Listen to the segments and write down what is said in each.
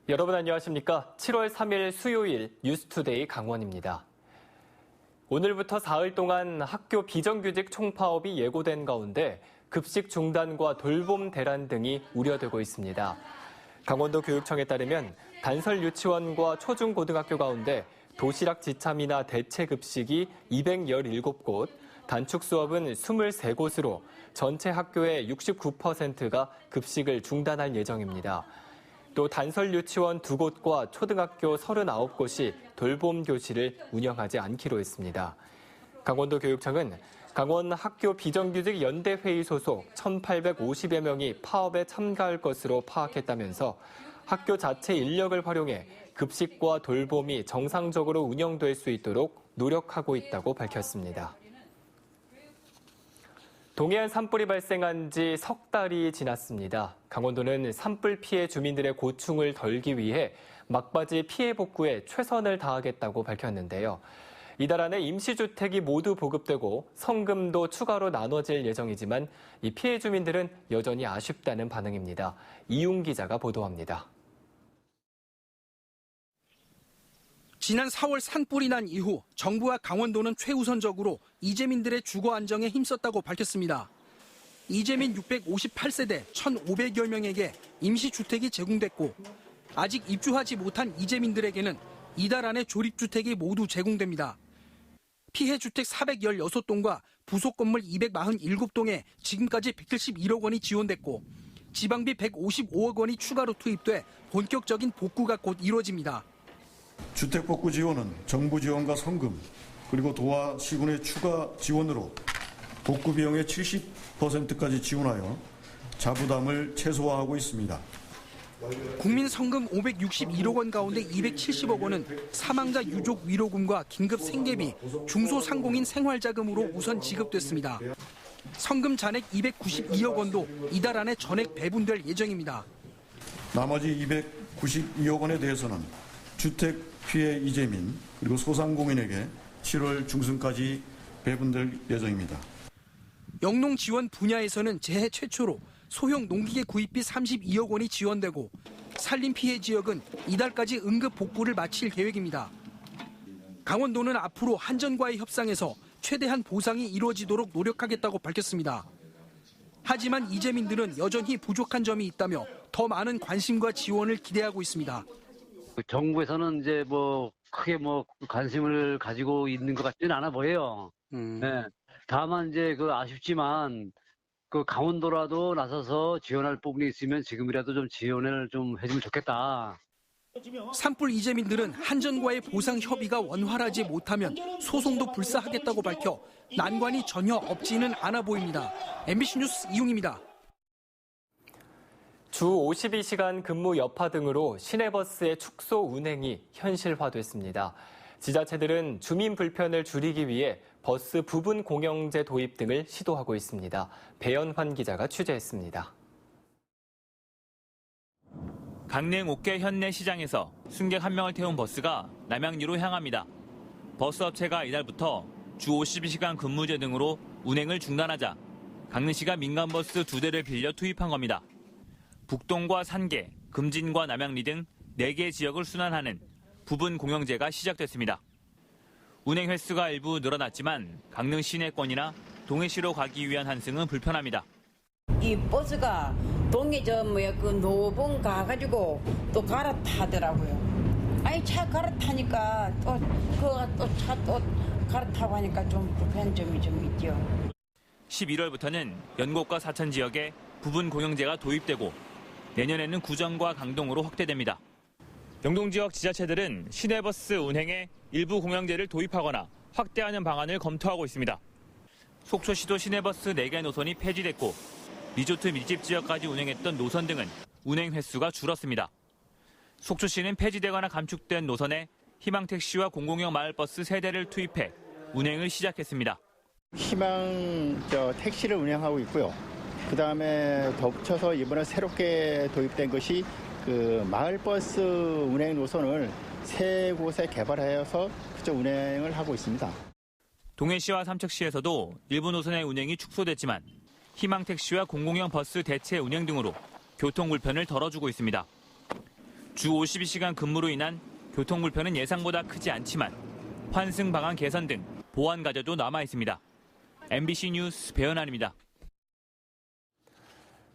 여러분 안녕하십니까? 7월 3일 수요일 뉴스투데이 강원입니다. 오늘부터 사흘 동안 학교 비정규직 총파업이 예고된 가운데 급식 중단과 돌봄 대란 등이 우려되고 있습니다. 강원도 교육청에 따르면 단설 유치원과 초중고등학교 가운데 도시락 지참이나 대체급식이 217곳, 단축 수업은 23곳으로 전체 학교의 69%가 급식을 중단할 예정입니다. 또 단설 유치원 2곳과 초등학교 39곳이 돌봄 교실을 운영하지 않기로 했습니다. 강원도 교육청은 강원 학교 비정규직 연대회의 소속 1,850여 명이 파업에 참가할 것으로 파악했다면서 학교 자체 인력을 활용해 급식과 돌봄이 정상적으로 운영될 수 있도록 노력하고 있다고 밝혔습니다. 동해안 산불이 발생한 지 석 달이 지났습니다. 강원도는 산불 피해 주민들의 고충을 덜기 위해 막바지 피해 복구에 최선을 다하겠다고 밝혔는데요. 이달 안에 임시주택이 모두 보급되고 성금도 추가로 나눠질 예정이지만 이 피해 주민들은 여전히 아쉽다는 반응입니다. 이용 기자가 보도합니다. 지난 4월 산불이 난 이후 정부와 강원도는 최우선적으로 이재민들의 주거 안정에 힘썼다고 밝혔습니다. 이재민 658세대 1,500여 명에게 임시주택이 제공됐고 아직 입주하지 못한 이재민들에게는 이달 안에 조립주택이 모두 제공됩니다. 피해 주택 416동과 부속 건물 247동에 지금까지 171억 원이 지원됐고 지방비 155억 원이 추가로 투입돼 본격적인 복구가 곧 이루어집니다. 주택복구 지원은 정부 지원과 성금 그리고 도와 시군의 추가 지원으로 복구 비용의 70%까지 지원하여 자부담을 최소화하고 있습니다. 국민 성금 561억 원 가운데 270억 원은 사망자 유족 위로금과 긴급 생계비, 중소상공인 생활자금으로 우선 지급됐습니다. 성금 잔액 292억 원도 이달 안에 전액 배분될 예정입니다. 나머지 292억 원에 대해서는 주택 피해 이재민 그리고 소상공인에게 7월 중순까지 배분될 예정입니다. 영농 지원 분야에서는 재해 최초로 소형 농기계 구입비 32억 원이 지원되고 산림 피해 지역은 이달까지 응급 복구를 마칠 계획입니다. 강원도는 앞으로 한전과의 협상에서 최대한 보상이 이루어지도록 노력하겠다고 밝혔습니다. 하지만 이재민들은 여전히 부족한 점이 있다며 더 많은 관심과 지원을 기대하고 있습니다. 정부에서는 이제 크게 관심을 가지고 있는 것 같지는 않아 보여요. 네. 다만 이제 아쉽지만 강원도라도 나서서 지원할 부분이 있으면 지금이라도 좀 지원을 좀 해주면 좋겠다. 산불 이재민들은 한전과의 보상 협의가 원활하지 못하면 소송도 불사하겠다고 밝혀 난관이 전혀 없지는 않아 보입니다. MBC 뉴스 이용입니다. 주 52시간 근무 여파 등으로 시내버스의 축소 운행이 현실화됐습니다. 지자체들은 주민 불편을 줄이기 위해 버스 부분 공영제 도입 등을 시도하고 있습니다. 배연환 기자가 취재했습니다. 강릉 옥계 현내시장에서 승객 1명을 태운 버스가 남양주로 향합니다. 버스업체가 이달부터 주 52시간 근무제 등으로 운행을 중단하자 강릉시가 민간버스 2대를 빌려 투입한 겁니다. 북동과 산계, 금진과 남양리 등 4개 지역을 순환하는 부분 공영제가 시작됐습니다. 운행 횟수가 일부 늘어났지만 강릉 시내권이나 동해시로 가기 위한 환승은 불편합니다. 이 버스가 동해 노봉 가가지고 또 갈아타더라고요. 아니 차 갈아타니까 차 갈아타고 하니까 좀 불편한 점이 좀 있죠. 11월부터는 연곡과 사천 지역에 부분 공영제가 도입되고 내년에는 구정과 강동으로 확대됩니다. 영동 지역 지자체들은 시내버스 운행에 일부 공영제를 도입하거나 확대하는 방안을 검토하고 있습니다. 속초시도 시내버스 4개 노선이 폐지됐고 리조트 밀집 지역까지 운행했던 노선 등은 운행 횟수가 줄었습니다. 속초시는 폐지되거나 감축된 노선에 희망택시와 공공형 마을버스 3대를 투입해 운행을 시작했습니다. 희망 택시를 운행하고 있고요. 그다음에 덧붙여서 이번에 새롭게 도입된 것이 마을버스 운행 노선을 3곳에 개발하여서 그쪽 운행을 하고 있습니다. 동해시와 삼척시에서도 일부 노선의 운행이 축소됐지만 희망택시와 공공형 버스 대체 운행 등으로 교통 불편을 덜어주고 있습니다. 주 52시간 근무로 인한 교통 불편은 예상보다 크지 않지만 환승 방안 개선 등 보완 과제도 남아 있습니다. MBC 뉴스 배현환입니다.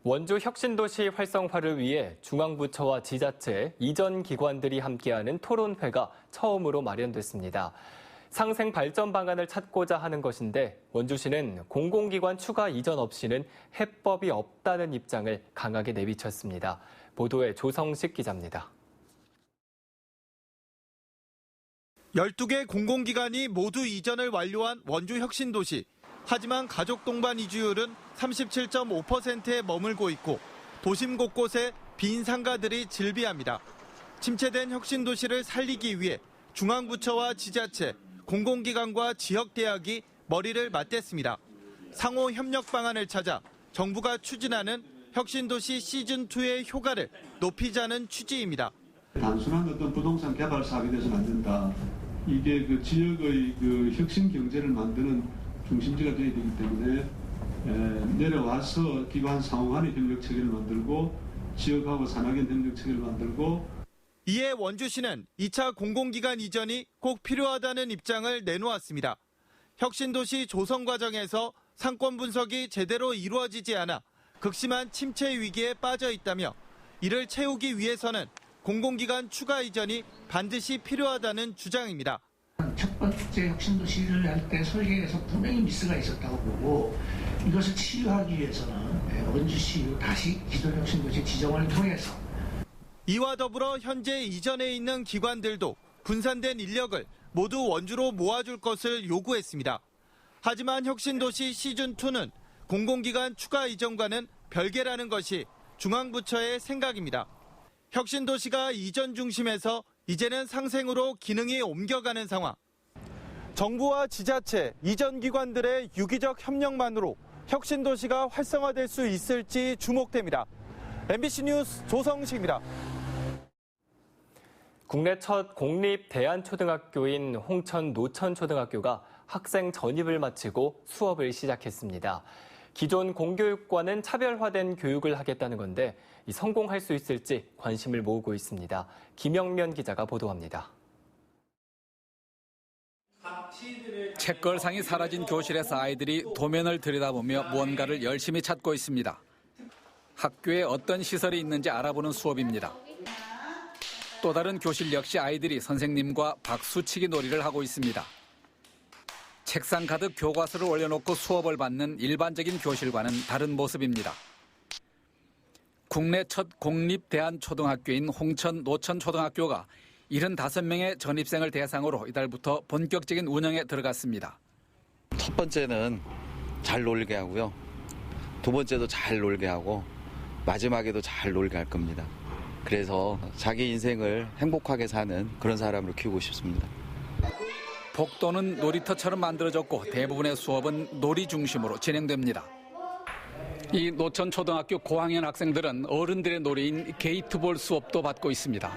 원주 혁신도시 활성화를 위해 중앙부처와 지자체, 이전 기관들이 함께하는 토론회가 처음으로 마련됐습니다. 상생 발전 방안을 찾고자 하는 것인데 원주시는 공공기관 추가 이전 없이는 해법이 없다는 입장을 강하게 내비쳤습니다. 보도에 조성식 기자입니다. 12개 공공기관이 모두 이전을 완료한 원주 혁신도시. 하지만 가족 동반 이주율은 37.5%에 머물고 있고 도심 곳곳에 빈 상가들이 즐비합니다. 침체된 혁신도시를 살리기 위해 중앙부처와 지자체, 공공기관과 지역대학이 머리를 맞댔습니다. 상호 협력 방안을 찾아 정부가 추진하는 혁신도시 시즌2의 효과를 높이자는 취지입니다. 단순한 어떤 부동산 개발 사업이 돼서는 안 된다. 이게 그 지역의 그 혁신 경제를 만드는 중심지가 되어야 되기 때문에 내려와서 기관 상호 간의 협력 체계를 만들고 지역하고 산학연 협력 체계를 만들고 이에 원주시는 2차 공공기관 이전이 꼭 필요하다는 입장을 내놓았습니다. 혁신도시 조성 과정에서 상권 분석이 제대로 이루어지지 않아 극심한 침체 위기에 빠져 있다며 이를 채우기 위해서는 공공기관 추가 이전이 반드시 필요하다는 주장입니다. 첫 번째 혁신도시를 할 때 설계에서 분명히 미스가 있었다고 보고 이것을 치유하기 위해서는 원주시 다시 기존 혁신도시 지정을 통해서 이와 더불어 현재 이전에 있는 기관들도 분산된 인력을 모두 원주로 모아줄 것을 요구했습니다. 하지만 혁신도시 시즌2는 공공기관 추가 이전과는 별개라는 것이 중앙부처의 생각입니다. 혁신도시가 이전 중심에서 이제는 상생으로 기능이 옮겨가는 상황. 정부와 지자체, 이전 기관들의 유기적 협력만으로 혁신도시가 활성화될 수 있을지 주목됩니다. MBC 뉴스 조성식입니다. 국내 첫 공립 대안초등학교인 홍천 노천초등학교가 학생 전입을 마치고 수업을 시작했습니다. 기존 공교육과는 차별화된 교육을 하겠다는 건데 성공할 수 있을지 관심을 모으고 있습니다. 김영면 기자가 보도합니다. 책걸상이 사라진 교실에서 아이들이 도면을 들여다보며 무언가를 열심히 찾고 있습니다. 학교에 어떤 시설이 있는지 알아보는 수업입니다. 또 다른 교실 역시 아이들이 선생님과 박수치기 놀이를 하고 있습니다. 책상 가득 교과서를 올려놓고 수업을 받는 일반적인 교실과는 다른 모습입니다. 국내 첫 공립 대안초등학교인 홍천 노천초등학교가 75명의 전입생을 대상으로 이달부터 본격적인 운영에 들어갔습니다. 첫 번째는 잘 놀게 하고요. 두 번째도 잘 놀게 하고 마지막에도 잘 놀게 할 겁니다. 그래서 자기 인생을 행복하게 사는 그런 사람으로 키우고 싶습니다. 복도는 놀이터처럼 만들어졌고 대부분의 수업은 놀이 중심으로 진행됩니다. 이 노천초등학교 고학년 학생들은 어른들의 놀이인 게이트볼 수업도 받고 있습니다.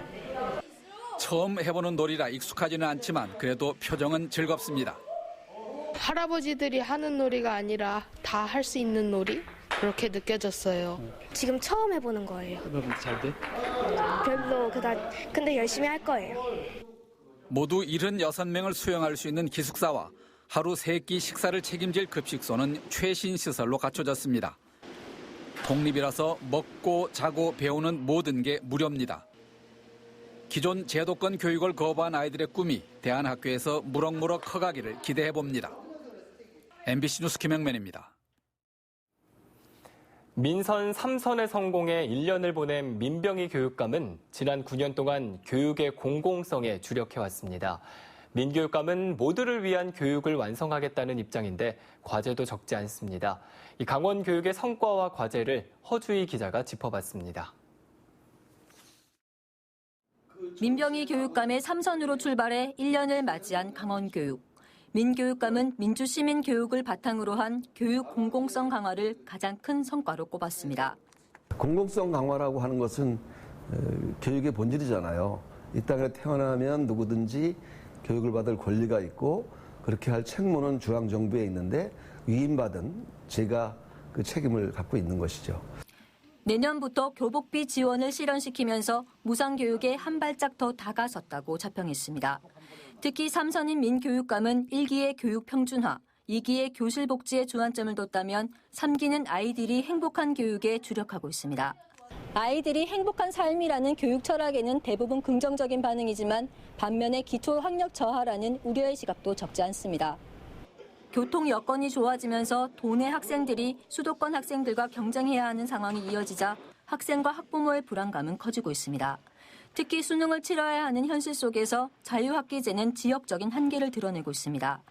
처음 해보는 놀이라 익숙하지는 않지만 그래도 표정은 즐겁습니다. 할아버지들이 하는 놀이가 아니라 다 할 수 있는 놀이? 그렇게 느껴졌어요. 지금 처음 해보는 거예요. 잘 돼? 별로 근데 열심히 할 거예요. 모두 76명을 수용할 수 있는 기숙사와 하루 3끼 식사를 책임질 급식소는 최신 시설로 갖춰졌습니다. 독립이라서 먹고 자고 배우는 모든 게 무료입니다. 기존 제도권 교육을 거부한 아이들의 꿈이 대안학교에서 무럭무럭 커가기를 기대해봅니다. MBC 뉴스 김영면입니다. 민선 3선에 성공해 1년을 보낸 민병희 교육감은 지난 9년 동안 교육의 공공성에 주력해왔습니다. 민 교육감은 모두를 위한 교육을 완성하겠다는 입장인데 과제도 적지 않습니다. 이 강원 교육의 성과와 과제를 허주희 기자가 짚어봤습니다. 민병희 교육감의 3선으로 출발해 1년을 맞이한 강원교육. 민 교육감은 민주시민 교육을 바탕으로 한 교육 공공성 강화를 가장 큰 성과로 꼽았습니다. 공공성 강화라고 하는 것은 교육의 본질이잖아요. 이 땅에 태어나면 누구든지 교육을 받을 권리가 있고 그렇게 할 책무는 중앙정부에 있는데 위임받은 제가 그 책임을 갖고 있는 것이죠. 내년부터 교복비 지원을 실현시키면서 무상교육에 한 발짝 더 다가섰다고 자평했습니다. 특히 삼선인 민교육감은 1기의 교육 평준화, 2기의 교실 복지에 주안점을 뒀다면 3기는 아이들이 행복한 교육에 주력하고 있습니다. 아이들이 행복한 삶이라는 교육 철학에는 대부분 긍정적인 반응이지만 반면에 기초 학력 저하라는 우려의 시각도 적지 않습니다. 교통 여건이 좋아지면서 도내 학생들이 수도권 학생들과 경쟁해야 하는 상황이 이어지자 학생과 학부모의 불안감은 커지고 있습니다. 특히 수능을 치러야 하는 현실 속에서 자유학기제는 지역적인 한계를 드러내고 있습니다.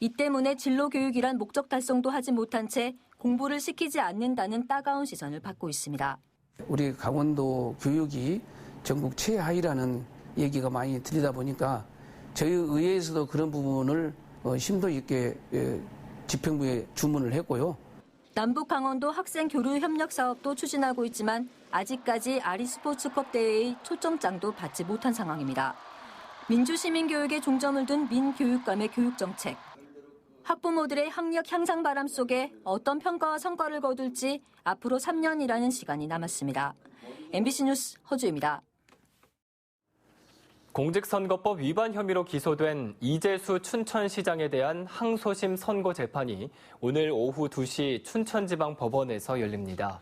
이 때문에 진로교육이란 목적 달성도 하지 못한 채 공부를 시키지 않는다는 따가운 시선을 받고 있습니다. 우리 강원도 교육이 전국 최하위라는 얘기가 많이 들리다 보니까 저희 의회에서도 그런 부분을 심도 있게 집행부에 주문을 했고요. 남북 강원도 학생 교류 협력 사업도 추진하고 있지만 아직까지 아리스포츠컵 대회의 초점장도 받지 못한 상황입니다. 민주시민교육에 중점을 둔 민교육감의 교육정책. 학부모들의 학력 향상 바람 속에 어떤 평가와 성과를 거둘지 앞으로 3년이라는 시간이 남았습니다. MBC 뉴스 허주입니다. 공직선거법 위반 혐의로 기소된 이재수 춘천시장에 대한 항소심 선고 재판이 오늘 오후 2시 춘천지방법원에서 열립니다.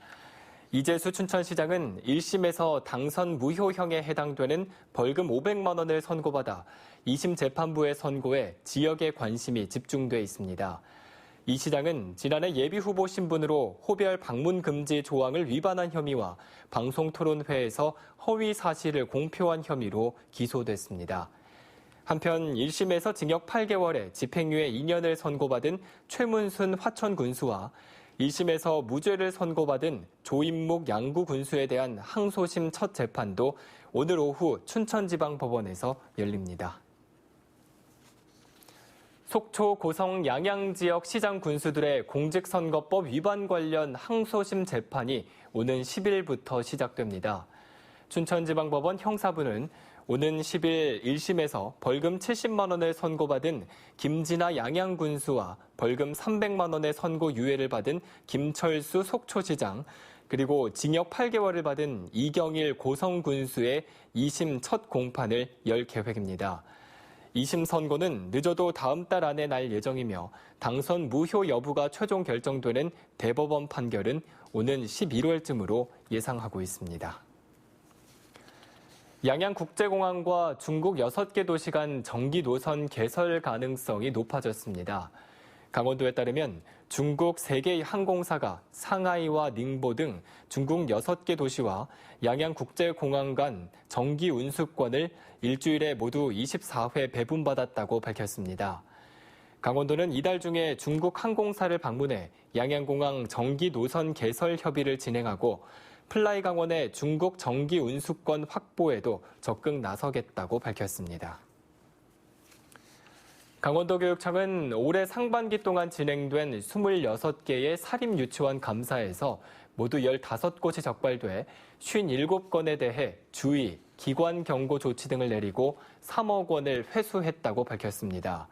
이재수 춘천시장은 1심에서 당선 무효형에 해당되는 벌금 500만 원을 선고받아 2심 재판부의 선고에 지역의 관심이 집중돼 있습니다. 이 시장은 지난해 예비후보 신분으로 호별 방문 금지 조항을 위반한 혐의와 방송토론회에서 허위 사실을 공표한 혐의로 기소됐습니다. 한편 1심에서 징역 8개월에 집행유예 2년을 선고받은 최문순 화천군수와 1심에서 무죄를 선고받은 조인묵 양구군수에 대한 항소심 첫 재판도 오늘 오후 춘천지방법원에서 열립니다. 속초, 고성, 양양 지역 시장 군수들의 공직선거법 위반 관련 항소심 재판이 오는 10일부터 시작됩니다. 춘천지방법원 형사부는 오는 10일 1심에서 벌금 70만 원을 선고받은 김진아 양양 군수와 벌금 300만 원의 선고 유예를 받은 김철수 속초시장, 그리고 징역 8개월을 받은 이경일 고성 군수의 2심 첫 공판을 열 계획입니다. 2심 선고는 늦어도 다음 달 안에 날 예정이며 당선 무효 여부가 최종 결정되는 대법원 판결은 오는 11월쯤으로 예상하고 있습니다. 양양국제공항과 중국 6개 도시 간 전기 노선 개설 가능성이 높아졌습니다. 강원도에 따르면 중국 3개의 항공사가 상하이와 닝보 등 중국 6개 도시와 양양국제공항 간 전기 운수권을 일주일에 모두 24회 배분받았다고 밝혔습니다. 강원도는 이달 중에 중국 항공사를 방문해 양양공항 전기 노선 개설 협의를 진행하고 플라이강원의 중국 전기 운수권 확보에도 적극 나서겠다고 밝혔습니다. 강원도교육청은 올해 상반기 동안 진행된 26개의 사립유치원 감사에서 모두 15곳이 적발돼 57건에 대해 주의, 기관 경고 조치 등을 내리고 3억 원을 회수했다고 밝혔습니다.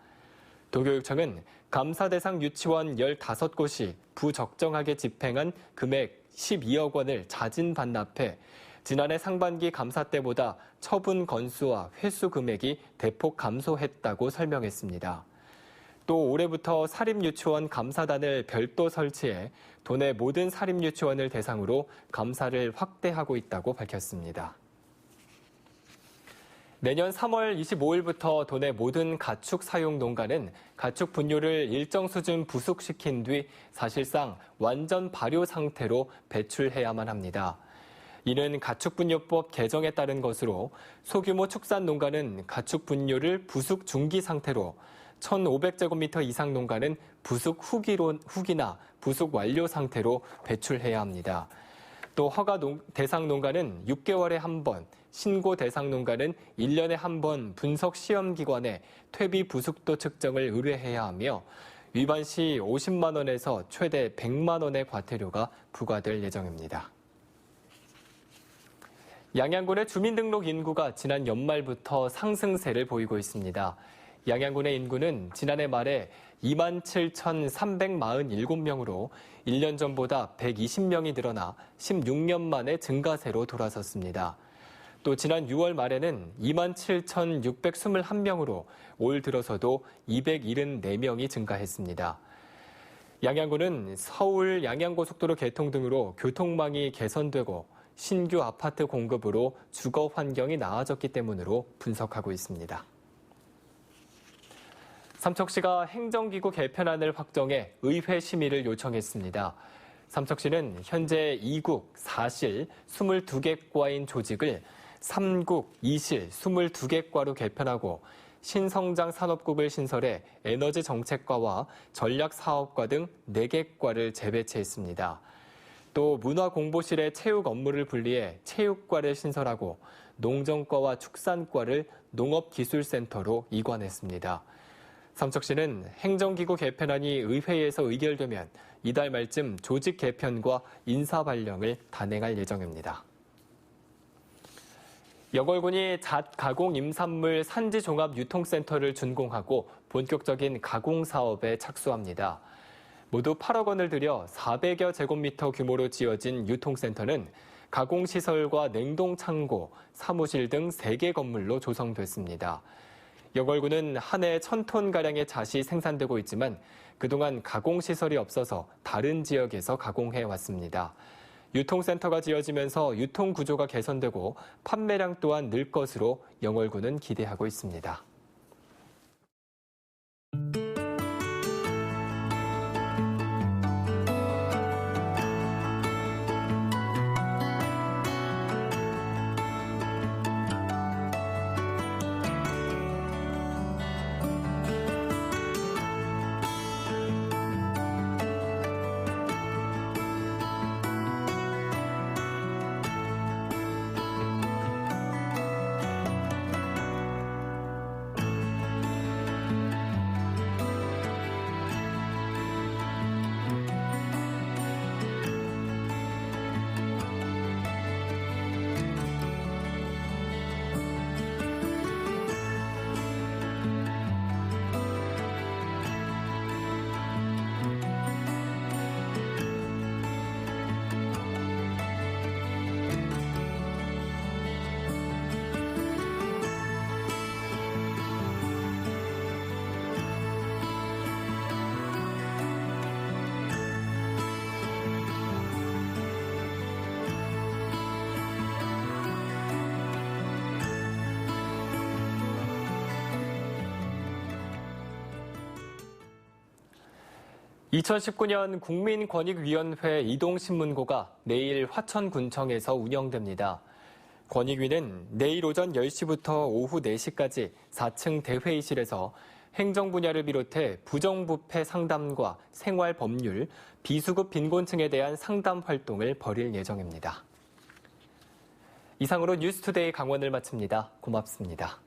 도교육청은 감사 대상 유치원 15곳이 부적정하게 집행한 금액 12억 원을 자진 반납해 지난해 상반기 감사 때보다 처분 건수와 회수 금액이 대폭 감소했다고 설명했습니다. 또 올해부터 사립유치원 감사단을 별도 설치해 도내 모든 사립유치원을 대상으로 감사를 확대하고 있다고 밝혔습니다. 내년 3월 25일부터 도내 모든 가축 사용 농가는 가축 분뇨를 일정 수준 부숙시킨 뒤 사실상 완전 발효 상태로 배출해야만 합니다. 이는 가축분뇨법 개정에 따른 것으로 소규모 축산 농가는 가축분뇨를 부숙 중기 상태로 1,500제곱미터 이상 농가는 부숙 후기나 부숙 완료 상태로 배출해야 합니다. 또 허가 대상 농가는 6개월에 한 번, 신고 대상 농가는 1년에 한 번 분석 시험기관에 퇴비 부숙도 측정을 의뢰해야 하며 위반 시 50만 원에서 최대 100만 원의 과태료가 부과될 예정입니다. 양양군의 주민등록 인구가 지난 연말부터 상승세를 보이고 있습니다. 양양군의 인구는 지난해 말에 27,347명으로 1년 전보다 120명이 늘어나 16년 만에 증가세로 돌아섰습니다. 또 지난 6월 말에는 27,621명으로 올 들어서도 274명이 증가했습니다. 양양군은 서울 양양고속도로 개통 등으로 교통망이 개선되고 신규 아파트 공급으로 주거 환경이 나아졌기 때문으로 분석하고 있습니다. 삼척시가 행정기구 개편안을 확정해 의회 심의를 요청했습니다. 삼척시는 현재 2국 4실 22개과인 조직을 3국 2실 22개과로 개편하고 신성장 산업국을 신설해 에너지 정책과와 전략사업과 등 4개 과를 재배치했습니다. 또 문화공보실의 체육 업무를 분리해 체육과를 신설하고 농정과와 축산과를 농업기술센터로 이관했습니다. 삼척시는 행정기구 개편안이 의회에서 의결되면 이달 말쯤 조직 개편과 인사 발령을 단행할 예정입니다. 영월군이 잣가공 임산물 산지종합유통센터를 준공하고 본격적인 가공 사업에 착수합니다. 모두 8억 원을 들여 400여 제곱미터 규모로 지어진 유통센터는 가공시설과 냉동창고, 사무실 등 3개 건물로 조성됐습니다. 영월군은 한 해 1,000톤가량의 잣이 생산되고 있지만 그동안 가공시설이 없어서 다른 지역에서 가공해왔습니다. 유통센터가 지어지면서 유통구조가 개선되고 판매량 또한 늘 것으로 영월군은 기대하고 있습니다. (2019년) 국민권익위원회 이동신문고가 내일 화천군청에서 운영됩니다. 권익위는 내일 오전 10시부터 오후 4시까지 4층 대회의실에서 행정 분야를 비롯해 부정부패 상담과 생활법률, 비수급 빈곤층에 대한 상담 활동을 벌일 예정입니다. 이상으로 뉴스투데이 강원을 마칩니다. 고맙습니다.